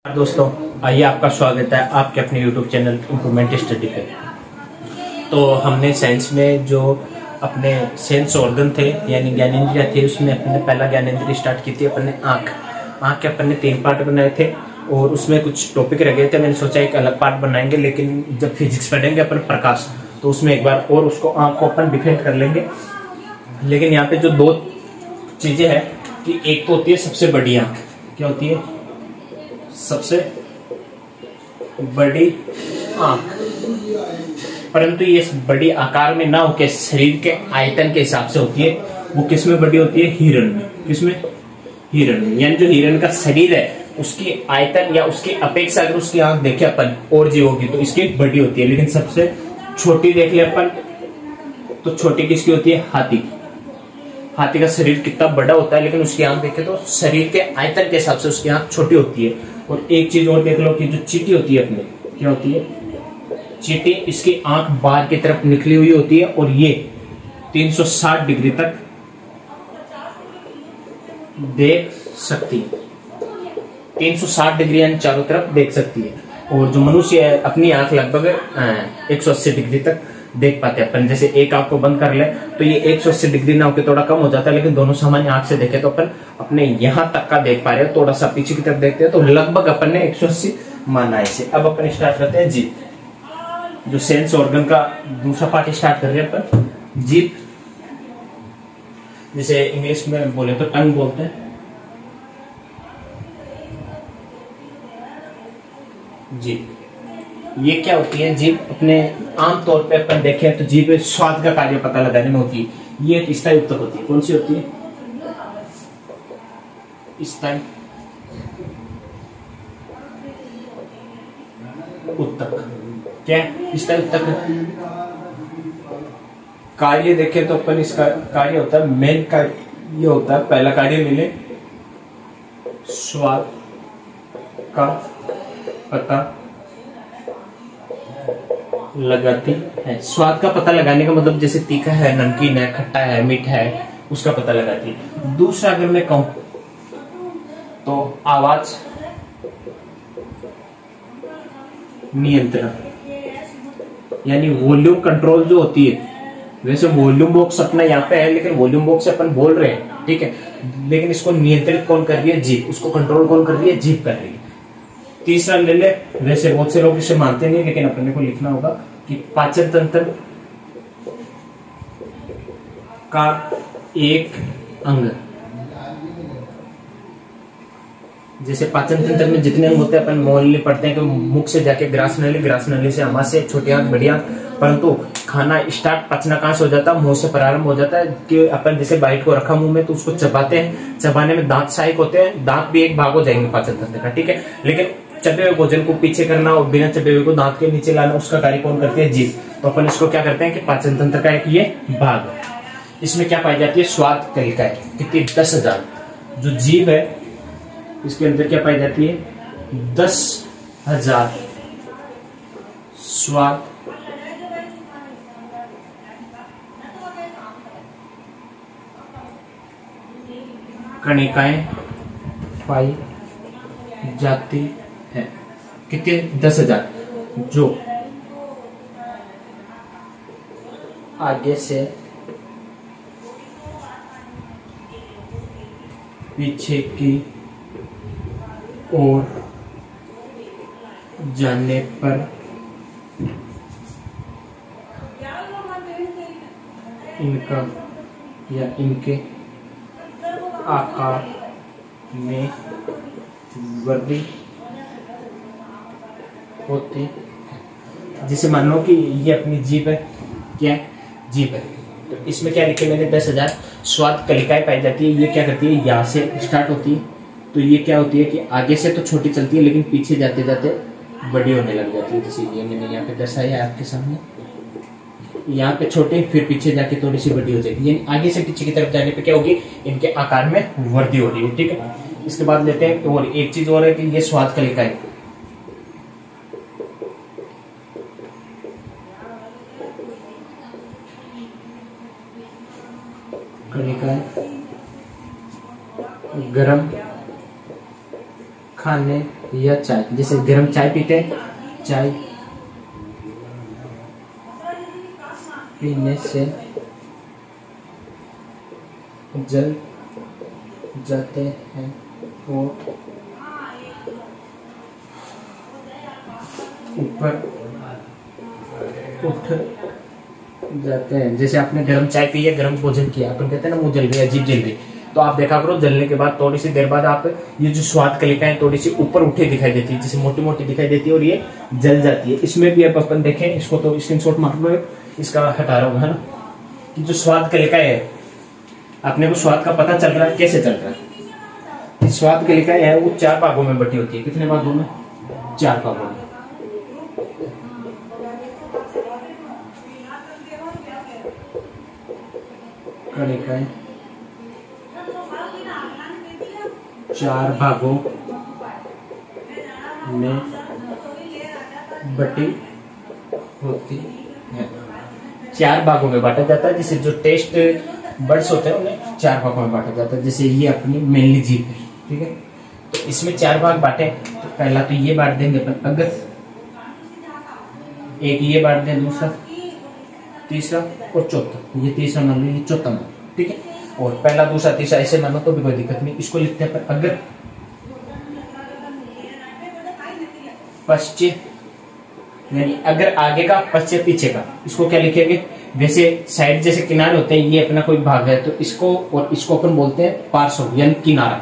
दोस्तों, आइए आपका स्वागत है आपके अपने YouTube चैनल इम्प्रूवमेंट स्टडी पे। तो हमने साइंस में जो अपने सेंस ऑर्गन थे यानी ज्ञानेंद्रिय थे, उसमें अपने पहला ज्ञानेंद्रिय स्टार्ट की थी अपने आँख के अपने 3 पार्ट बनाए थे और उसमें कुछ टॉपिक रह गए थे। मैंने सोचा एक अलग पार्ट बनाएंगे, लेकिन जब फिजिक्स पढ़ेंगे अपन प्रकाश तो उसमें एक बार और उसको आँख को अपन डिफेंड कर लेंगे। लेकिन यहाँ पे जो 2 चीजें हैं कि एक तो होती है सबसे बड़ी आँख, क्या होती है सबसे बड़ी आंख, परंतु ये बड़ी आकार में ना होकर शरीर के आयतन के हिसाब से होती है। वो किस में बड़ी होती है? हिरण में। किसमें? हिरण में। यानी जो हिरण का शरीर है उसकी आयतन या उसकी अपेक्षा अगर उसकी आंख देखे अपन और जीवों की तो इसकी बड़ी होती है। लेकिन सबसे छोटी देख ले अपन तो छोटी किसकी होती है? हाथी की। हाथी का शरीर कितना बड़ा होता है लेकिन उसकी आंख देखे तो शरीर के आयतन के हिसाब से उसकी आंख छोटी होती है। और एक चीज और देख लो कि जो चींटी होती है अपने, क्या होती है? चींटी, इसकी आंख बाहर की तरफ निकली हुई होती है और ये 360 डिग्री तक देख सकती है। 360 डिग्री यानी चारों तरफ देख सकती है। और जो मनुष्य है अपनी आंख लगभग 180 डिग्री तक देख पाते हैं अपन। जैसे एक आंख को बंद कर ले तो ये 180 डिग्री ना होकर थोड़ा कम हो जाता है, लेकिन दोनों सामान्य आंख से देखे तो अपन अपने यहां तक का देख पा रहे हैं। थोड़ा सा पीछे की तरफ देखते हैं तो लगभग अपन ने 180 माना है इसे। अब अपन स्टार्ट करते हैं जीभ, जो सेंस ऑर्गन का दूसरा पार्ट स्टार्ट कर रहे हैं अपन। जीभ, जिसे इंग्लिश में बोले तो टंग बोलते हैं। जीभ ये क्या होती है? जीभ अपने आमतौर पे अपन देखें तो जीभ स्वाद का कार्य पता लगाने में होती है। ये स्थायी उत्तक होती है। कौन सी होती है? स्थायी उत्तक। क्या स्थायी उत्तक कार्य देखें तो अपन इसका कार्य होता है, मेन कार्य ये होता है, पहला कार्य मिले स्वाद का पता लगाती है। स्वाद का पता लगाने का मतलब जैसे तीखा है, नमकीन है, खट्टा है, मीठा है, उसका पता लगाती है। दूसरा अगर मैं कहूं तो आवाज नियंत्रण यानी वॉल्यूम कंट्रोल जो होती है। वैसे वॉल्यूम बॉक्स अपना यहाँ पे है, लेकिन वॉल्यूम बॉक्स से अपन बोल रहे हैं, ठीक है, लेकिन इसको नियंत्रित कौन कर रही है? जीभ। उसको कंट्रोल कौन कर रही है? जीभ कर रही है। तीसरा ले ले, वैसे बहुत से लोग इसे मानते नहीं, लेकिन अपने को लिखना होगा कि पाचन तंत्र का एक अंग। जैसे पाचन तंत्र में जितने अंग होते हैं अपन मोल पढ़ते हैं कि मुख से जाके ग्रास नली, ग्रास नली से आमाशय, छोटी आंख, बड़ी आंख, परंतु खाना स्टार्ट पचना कहां से हो जाता है? मुंह से प्रारंभ हो जाता है। कि अपन जैसे बाइट को रखा मुंह में तो उसको चबाते हैं, चबाने में दांत सहायक होते हैं, दांत भी एक भाग हो जाएंगे पाचन तंत्र का, ठीक है। लेकिन चबे हुए भोजन को पीछे करना और बिना चबे हुए को दांत के नीचे लाना, उसका कार्य कौन करती है? जीभ। तो अपन इसको क्या करते हैं कि पाचन तंत्र का एक ये भाग है। इसमें क्या पाई जाती है? स्वाद कलिकाएं। कितनी? 10,000। जो जीभ है इसके अंदर क्या पाई जाती है? 10,000 स्वाद कणिकाएं पाई जाती है। कितने? 10,000। जो आगे से पीछे की ओर जाने पर इनका या इनके आकार में वृद्धि होती है। जिसे मान लो कि ये अपनी जीभ है, क्या है? जीभ है। तो इसमें क्या लिखे मैंने? 10,000 स्वाद कलिकाएं पाई जाती है। ये क्या करती है? यहाँ से स्टार्ट होती है। तो ये क्या होती है कि आगे से तो छोटी चलती है, लेकिन पीछे जाते जाते बड़ी होने लग जाती है। जैसे ये मैंने यहाँ पे दर्शाया है आपके सामने। यहाँ पे छोटे, फिर पीछे जाके थोड़ी सी बड़ी हो जाएगी। यानी आगे से पीछे की तरफ जाने पे क्या होगी? इनके आकार में वृद्धि हो रही है, ठीक है। इसके बाद लेते हैं और एक चीज और है कि ये स्वाद कलिकाएं, कलिकाएं गरम खाने या चाय, जैसे गर्म चाय पीते हैं, चाय पीने से जल जाते हैं और ऊपर उठ जाते हैं। जैसे आपने गर्म चाय पी है, गर्म भोजन किया, अपन कहते हैं ना मुंह जल गया, जीभ जल गई, तो आप देखा करो जलने के बाद थोड़ी सी देर बाद आप ये जो स्वाद कलिकाएं थोड़ी सी ऊपर उठे दिखाई देती है, जैसे मोटी मोटी दिखाई देती है और ये जल जाती है। इसमें भी अब अपन देखें, इसको तो स्क्रीनशॉट मार लो, इसका हटा रहा हूँ, है ना, कि जो स्वाद कलिकाएं है, अपने को स्वाद का पता चल रहा है, कैसे चल रहा है। स्वाद कलिकाएं है वो 4 भागों में बटी होती है। कितने भागों में? 4 भागों में। कलिकाएं 4 भागों में बटी होती है। 4 भागों में बांटा जाता है। जैसे जो टेस्ट बर्ड्स होते हैं उन्हें 4 भागों में बांटा जाता है। जैसे ये अपनी मेनली जीभ है, ठीक है, तो इसमें 4 भाग बांटे। तो पहला तो ये बांट देंगे अपन, अगर एक ये बांट दें, दूसरा, तीसरा और चौथा। ये तीसरा मान लो, ये चौथा मान लो, ठीक है। और पहला, दूसरा, तीसरा ऐसे मानो तो भी कोई दिक्कत नहीं। इसको लिखते हैं अपन अगर पश्चिम, यानी अगर आगे का, पश्चिम पीछे का। इसको क्या लिखेंगे? वैसे साइड जैसे किनारे होते हैं, ये अपना कोई भाग है, तो इसको और इसको अपन बोलते हैं पार्श्व यानी किनारा,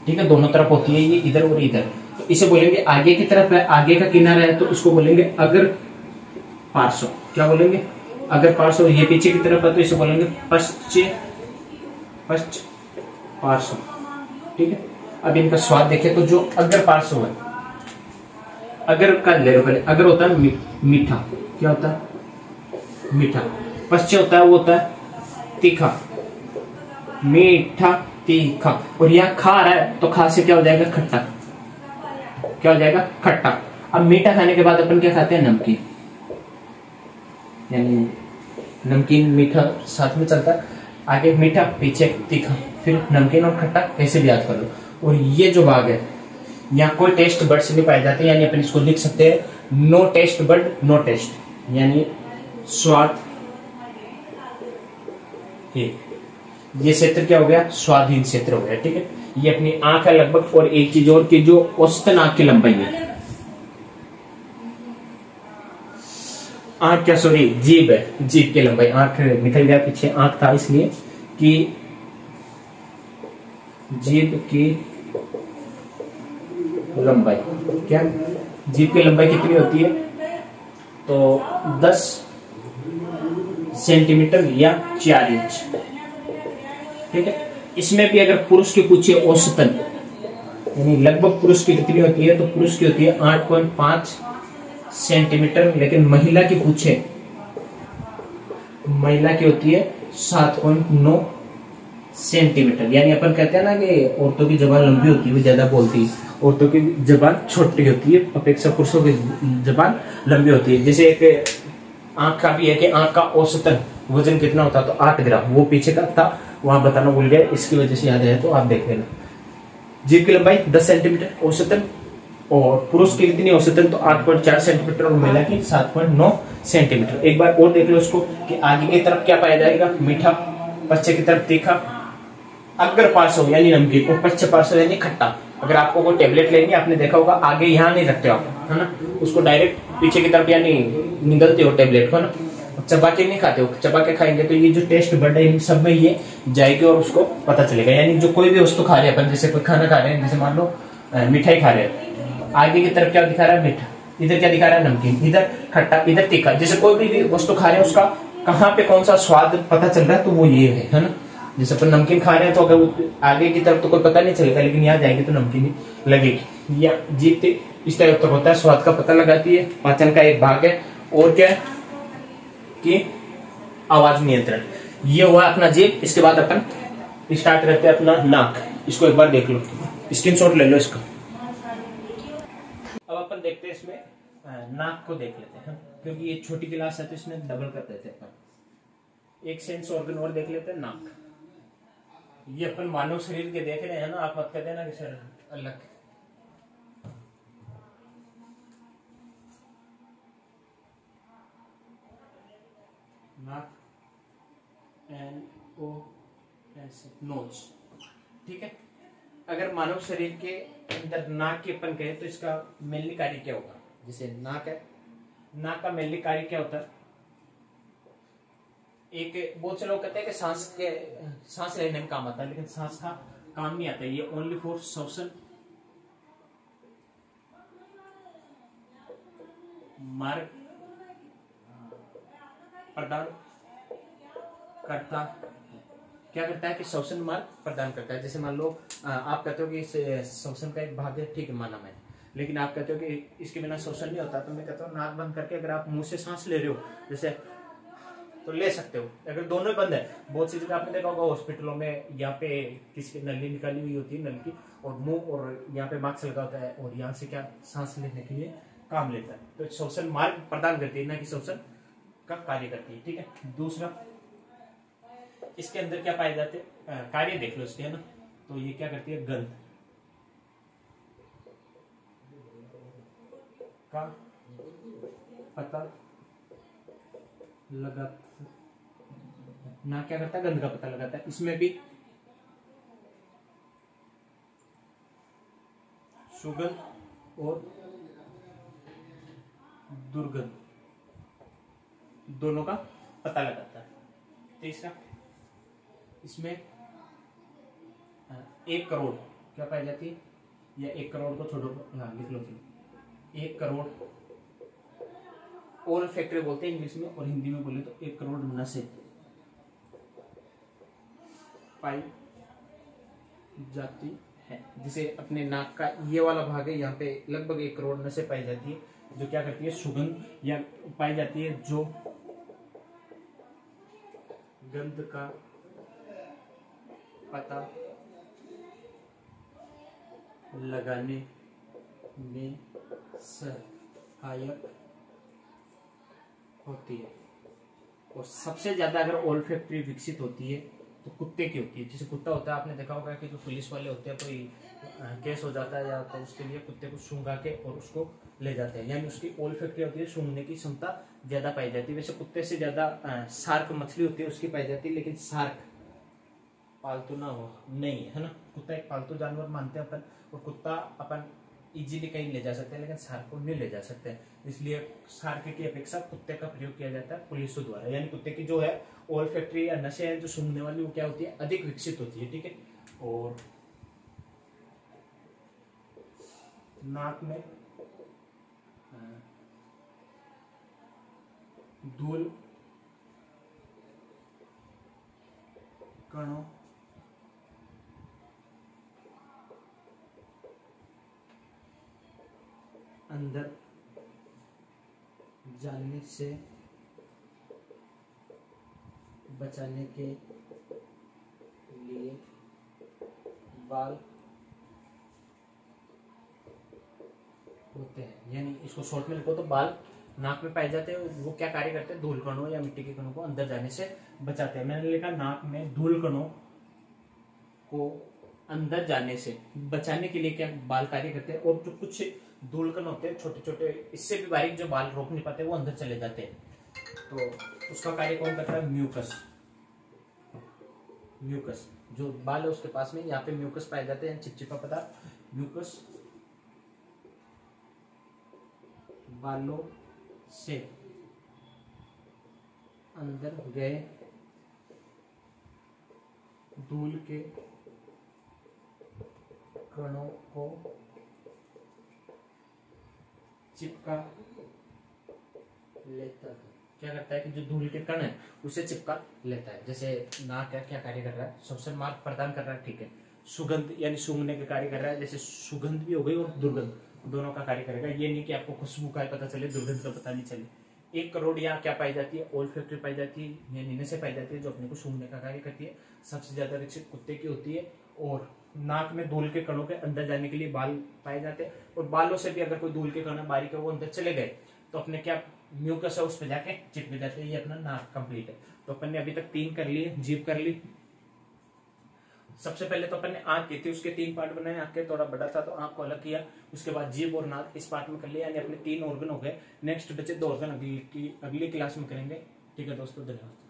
ठीक है। दोनों तरफ होती है ये, इधर और इधर। तो इसे बोलेंगे आगे की तरफ है, आगे का किनारा है, तो इसको बोलेंगे अगर पार्श्व। क्या बोलेंगे? अगर पार्श्व। ये पीछे की तरफ है तो इसे बोलेंगे पश्चिम पार्श्व, ठीक है। अब इनका स्वाद देखें तो जो अगर पार्श्व है, अगर का ले लो पहले। अगर होता है मीठा, क्या होता है? मीठा। पश्चिम होता है, वो होता है तीखा, मीठा तीखा। और यहाँ खा रहा है तो खा से क्या हो जाएगा? खट्टा। क्या हो जाएगा? खट्टा। अब मीठा खाने के बाद अपन क्या खाते हैं? नमकीन, यानी नमकीन मीठा साथ में चलता है। आगे मीठा, पीछे तीखा, फिर नमकीन और खट्टा, ऐसे भी याद कर लो। और ये जो भाग है, यहाँ कोई टेस्ट बर्ड्स नहीं पाए जाते, यानी अपन इसको लिख सकते हैं no taste bird, no taste, यानी स्वाद। ये क्षेत्र क्या हो गया? स्वादहीन क्षेत्र हो गया, ठीक है। ये अपनी आंख है लगभग, और एक चीज और की जो औसतन आंख की लंबाई है, आंख क्या, सॉरी जीभ है, जीभ की लंबाई। आंख निकल गया पीछे, आंख था इसलिए, कि जीभ की लंबाई, क्या जीभ की लंबाई कितनी होती है? तो 10 सेंटीमीटर या 4 इंच, ठीक है। इसमें भी अगर पुरुष की पूछिए औसतन, यानी लगभग पुरुष की कितनी होती है, तो पुरुष की होती है 8.5 सेंटीमीटर। लेकिन महिला की पूछे, महिला की होती है 7.9 सेंटीमीटर। यानी अपन कहते हैं ना कि औरतों की जबान लंबी होती है, वो ज्यादा बोलती है, औरतों की जबान छोटी होती है अपेक्षा पुरुषों की जबान लंबी होती है। जैसे एक आंख का भी है कि आंख का औसतन वजन कितना होता है, तो 8 ग्राम। वो पीछे का था, वहां बताना भूल गया, इसकी वजह से याद है, तो आप देख लेना। जीभ की लंबाई 10 सेंटीमीटर औसतन, और पुरुष की कितनी औसतन, तो 8.4 सेंटीमीटर, और महिला की 7.9 सेंटीमीटर। एक बार और देख लो इसको, कि आगे की तरफ क्या पाया जाएगा? मीठा, पश्चिम की तरफ तीखा, अग्र पार्श्व यानी नमकीन, और पश्चिम पार्श्व यानी खट्टा। अगर आपको कोई टेबलेट लेनी, आपने देखा होगा आगे यहाँ नहीं रखते आप, है ना, उसको डायरेक्ट पीछे की तरफ यानी निगलते हो टेबलेट को ना, चबा के नहीं खाते हो। चबा के खाएंगे तो ये जो टेस्ट बर्ड है इन सब में ये जाएगी और उसको पता चलेगा। यानी जो कोई भी वस्तु खा रहे हैं अपन, जैसे कोई खाना खा रहे हैं, जैसे मान लो मिठाई खा रहे हैं, आगे की तरफ क्या दिखा रहा है? मीठा, इधर क्या दिखा रहा है? नमकीन, इधर खट्टा, इधर तीखा। जैसे कोई भी वस्तु खा रहे हैं उसका कहाँ पे कौन सा स्वाद पता चल रहा है, तो वो ये है ना। जैसे अपन नमकीन खा रहे हैं तो अगर आगे की तरफ तो कोई पता नहीं चलेगा, लेकिन यहाँ जाएगी तो नमकीन लगेगी। या जीभ इस तरह तक होता है, स्वाद का पता लगाती है, पाचन का एक भाग है। और क्या है कि आवाज नियंत्रण। ये हुआ अपना जीभ। इसके बाद अपन स्टार्ट करते हैं अपना नाक। इसको एक बार देख लो, स्क्रीनशॉट ले लो इसका। अब अपन देखते हैं इसमें नाक को देख लेते हैं, क्योंकि ये छोटी क्लास है तो इसमें डबल कर देते हैं। एक सेंस ऑर्गन और देख लेते हैं, नाक। ये अपन मानव शरीर के देख रहे हैं ना, आप मत कहते ना कि सर अलग, नाक, NOS, नोज। ठीक है, अगर मानव शरीर के अंदर नाक की अपन कहें तो इसका मेनली कार्य क्या होगा? जैसे नाक है, नाक का मेनली कार्य क्या होता है? एक बहुत से लोग कहते हैं कि सांस लेने में काम आता है, लेकिन सांस का काम नहीं आता है, ये ओनली फॉर श्वसन मार्ग प्रदान करता, क्या करता है कि श्वसन मार्ग प्रदान करता है। जैसे मान लो आप कहते हो कि श्वसन का एक भाग है, ठीक है माना मैं, लेकिन आप कहते हो कि इसके बिना श्वसन नहीं होता, तो मैं कहता हूँ नाक बंद करके अगर आप मुंह से सांस ले रहे हो जैसे, तो ले सकते हो। अगर दोनों ही बंद है, बहुत सी जगह आपने देखा होगा हॉस्पिटलों में, यहाँ पे किसी की नली निकाली हुई होती है नल की, और मुंह और यहाँ पे मास्क लगा होता है, और यहाँ से क्या सांस लेने के लिए काम लेता है, तो श्वसन मार्ग प्रदान करती है, ना कि श्वसन का कार्य करती है। ठीक है, दूसरा इसके अंदर क्या पाए जाते हैं, कार्य देख लो इसके, है ना, तो ये क्या करती है, गंध का पता लगा, ना क्या करता है, गंध का पता लगाता है। इसमें भी सुगंध और दुर्गंध दोनों का पता लगाता है। तीसरा इसमें 1 करोड़ क्या पाई जाती है, या 1 करोड़ को छोड़ो, हाँ लिख लो, 1 करोड़ ओल फैक्ट्री बोलते हैं इंग्लिश में, और हिंदी में बोले तो 1 करोड़ नसें पाई जाती है। जैसे अपने नाक का ये वाला भाग है, यहाँ पे लगभग 1 करोड़ नसें पाई जाती है, जो क्या करती है, सुगंध या पाई जाती है, जो गंध का पता लगाने में सहायक होती है। और सबसे ज्यादा अगर ओल्फैक्टरी विकसित होती है तो कुत्ते की होती है। जैसे कुत्ता होता है, आपने देखा होगा कि जो पुलिस वाले होते हैं, कोई केस हो जाता है या तो उसके लिए कुत्ते को सूंघा के और उसको ले जाते हैं, यानी उसकी ओल्फैक्टरी होती है, सूंघने की क्षमता ज्यादा पाई जाती है। वैसे कुत्ते से ज्यादा शार्क मछली होती है, उसकी पाई जाती है, लेकिन शार्क पालतू ना हो नहीं है ना, कुत्ता एक पालतू जानवर मानते हैं अपन, और कुत्ता अपन इजीली कहीं ले जा सकते हैं, लेकिन शार्क को नहीं ले जा सकते, इसलिए शार्क की अपेक्षा कुत्ते का प्रयोग किया जाता है पुलिसों द्वारा। यानी कुत्ते की जो है ओल्फैक्टरी या नसें हैं जो सूंघने वाली, वो क्या होती है, अधिक विकसित होती है। ठीक है, और नाक में धूल कणों अंदर जाने से बचाने के लिए बाल होते हैं। यानी इसको शॉर्ट में लिखो तो बाल नाक में पाए जाते हैं, वो क्या कार्य करते हैं, धूल कणों या मिट्टी के कणों को अंदर जाने से बचाते हैं। मैंने लिखा नाक में धूल कणों को अंदर जाने से बचाने के लिए क्या बाल कार्य करते हैं, और जो कुछ धूल कण होते हैं छोटे छोटे, इससे भी बारीक, जो बाल रोक नहीं पाते वो अंदर चले जाते हैं, तो उसका कार्य कौन करता है, म्यूकस। म्यूकस जो बाल है उसके पास में, यहाँ पे म्यूकस पाए जाते हैं, चिपचिपा पदार्थ म्यूकस बालों से अंदर गए धूल के कणों को चिपका लेता है। क्या करता है कि जो धूल के कण है उसे चिपका लेता है। जैसे नाक है, क्या कार्य कर रहा है, श्वसन मार्ग प्रदान कर रहा है, ठीक है। सुगंध यानी सूंघने का कार्य कर रहा है, जैसे सुगंध भी हो गई और दुर्गंध, दोनों का कार्य करेगा। ये नहीं कि आपको खुशबू का पता चले, दुर्गंध का पता नहीं चले। 1 करोड़ यहाँ क्या पाई जाती है, ओल्फैक्टरी पाई जाती है, यानी नसें से पाई जाती है, जो अपने को सूंघने का कार्य करती है। सबसे ज्यादा विकसित कुत्ते की होती है, और नाक में धूल के कणों के अंदर जाने के लिए बाल पाए जाते हैं, और बालों से भी अगर कोई धूल के कण बारीक है वो अंदर चले गए तो अपने क्या म्यूकस है उस पर जाके चिपक जाते हैं। ये अपना नाक कंप्लीट है। तो अपन ने अभी तक 3 कर लिए, जीभ कर ली। सबसे पहले तो अपन ने आंख की थी, उसके 3 पार्ट बनाए, आंख के थोड़ा बड़ा था तो आंख को अलग किया, उसके बाद जीभ और नाक इस पार्ट में कर लिया, यानी अपने 3 ऑर्गन हो गए। नेक्स्ट बचे 2 ऑर्गन अगली क्लास में करेंगे। ठीक है दोस्तों, धन्यवाद।